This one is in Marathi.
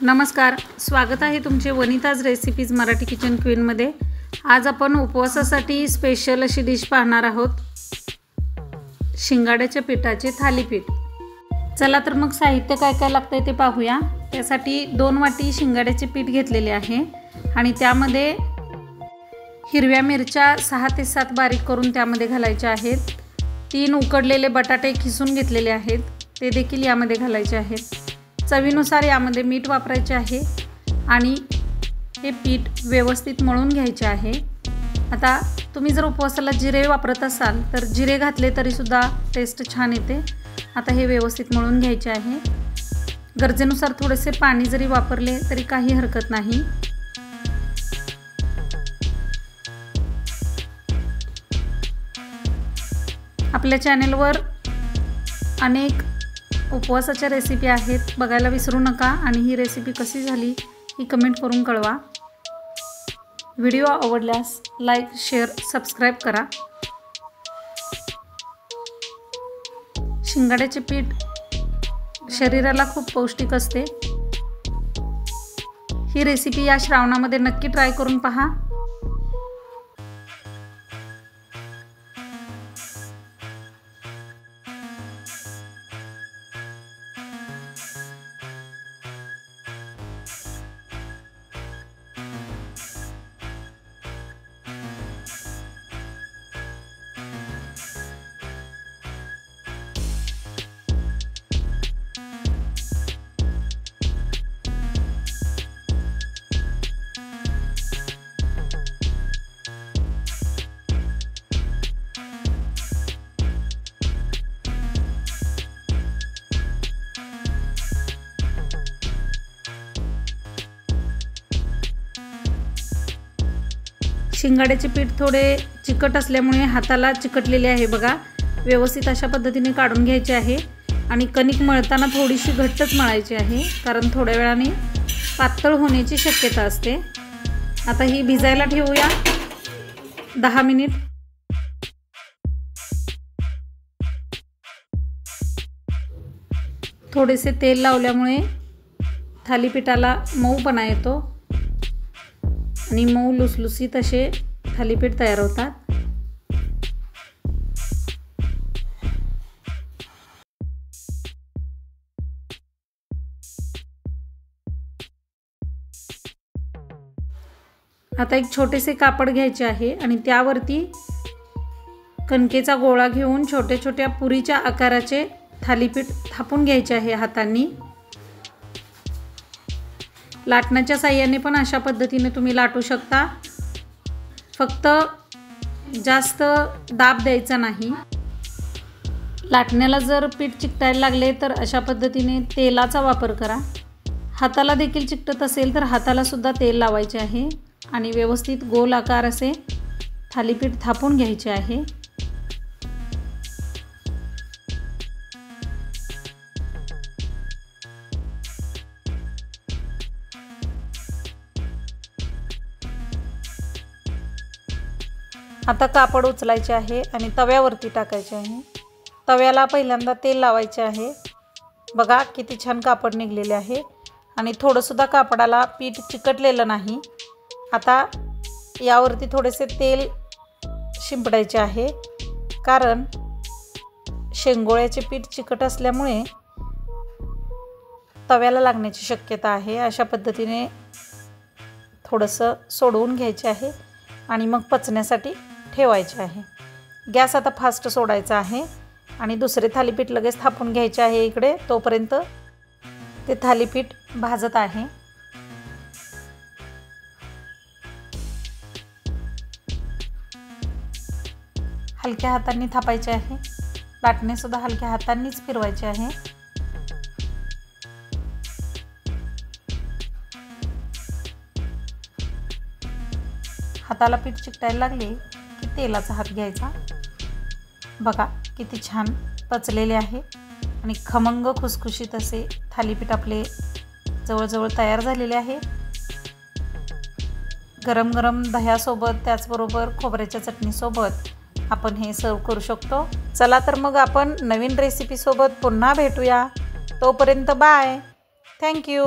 नमस्कार, स्वागत आहे तुमचे वनिताज रेसिपीज मराठी किचन क्वीनमध्ये। आज आपण उपवासासाठी स्पेशल अशी डिश पाहणार आहोत, शिंगाड्याच्या पिठाचे थालीपीठ। चला तर मग साहित्य काय काय लागतंय ते पाहूया। त्यासाठी 2 वाटी शिंगाड्याचे पीठ घेतलेले आहे आणि त्यामध्ये हिरव्या मिरच्या 6 ते 7 बारीक करून त्यामध्ये घालायच्या आहेत। 3 उकडलेले बटाटे खिसून घेतलेले आहेत, ते देखील यामध्ये घालायचे आहेत। चवीनुसार यामध्ये मीठ वापरायचे आहे आणि हे पीठ व्यवस्थित मळून घ्यायचे आहे। आता तुम्ही जर उपवासाला जिरे वापरत असाल तर जिरे घातले तरी सुद्धा टेस्ट छान येते। आता हे व्यवस्थित मळून घ्यायचे आहे। गरजेनुसार थोडेसे पाणी जरी वापरले तरी काही हरकत नाही। आपल्या चॅनलवर अनेक उपवासाच्या रेसिपी आहेत, बघायला विसरू नका आणि ही रेसिपी कशी झाली ही कमेंट करून कळवा। व्हिडिओ आवडल्यास लाईक, शेअर, सबस्क्राईब करा। शिंगाड्याचे पीठ शरीराला खूप पौष्टिक असते। ही रेसिपी या श्रावणामध्ये नक्की ट्राय करून पहा। शिंगाड्याचे पीठ थोडे चिकट असल्यामुळे हाताला चिकटलेले आहे बघा। व्यवस्थित अशा पद्धतीने काढून घ्यायचे आहे आणि कणिक मळताना थोडीशी घट्टच मळायची आहे, कारण थोड्या वेळाने पातळ होण्याची शक्यता असते। आता ही भिजायला ठेवूया 10 मिनिट। थोडेसे तेल लावल्यामुळे थालीपीठाला मऊपणा येतो आणि मऊ लुसलुसीत असे थालीपीठ तयार होतात। आता एक छोटेसे कापड घ्यायचे आहे आणि त्यावरती कणकेचा गोळा घेऊन छोट्या छोट्या पुरीच्या आकाराचे थालीपीठ थापून घ्यायचे आहे हातांनी। लाटण्याच्या साहाय्याने पण अशा पद्धतीने तुम्ही लाटू शकता, फक्त जास्त दाब द्यायचा नाही। लाटण्याला जर पीठ चिकटायला लागले तर अशा पद्धतीने तेलाचा वापर करा। हाताला देखील चिकटत असेल तर हाताला सुद्धा तेल लावायचे आहे आणि व्यवस्थित गोल आकार असे थालीपीठ थापून घ्यायचे आहे। आता कापड उचलायचे आहे आणि तव्यावरती टाकायचे आहे। तव्याला पहिल्यांदा तेल लावायचे आहे। बघा किती छान कापड निघलेले आहे आणि थोडंसुद्धा कापडाला पीठ चिकटलेलं नाही। आता यावरती थोडेसे तेल शिंपडायचे आहे, कारण शेंगोळ्याचे पीठ चिकट असल्यामुळे तव्याला लागण्याची शक्यता आहे। अशा पद्धतीने थोडंसं सोडवून घ्यायचे आहे आणि मग पचण्यासाठी ठेवायचे आहे। गॅस आता फास्ट सोडायचा आहे आणि दुसरे थालीपीठ लगेच थापून घ्यायचे आहे इकडे। तोपर्यंत ते थालीपीठ भाजत आहे। हलक्या हातांनी थापायचे आहे, लाटणे सुद्धा हलक्या हातांनीच फिरवायचे आहे। हाताला पीठ चिकटायला लागले की तेलाचा हात घ्यायचा। बघा किती छान पचलेले आहे आणि खमंग खुसखुशीत असे थालीपीठ आपले जवळजवळ तयार झालेले आहे। गरम गरम दह्यासोबत, त्याचबरोबर खोबऱ्याच्या चटणीसोबत आपण हे सर्व करू शकतो। चला तर मग आपण नवीन रेसिपी सोबत पुन्हा भेटूया। तोपर्यंत बाय, थँक यू।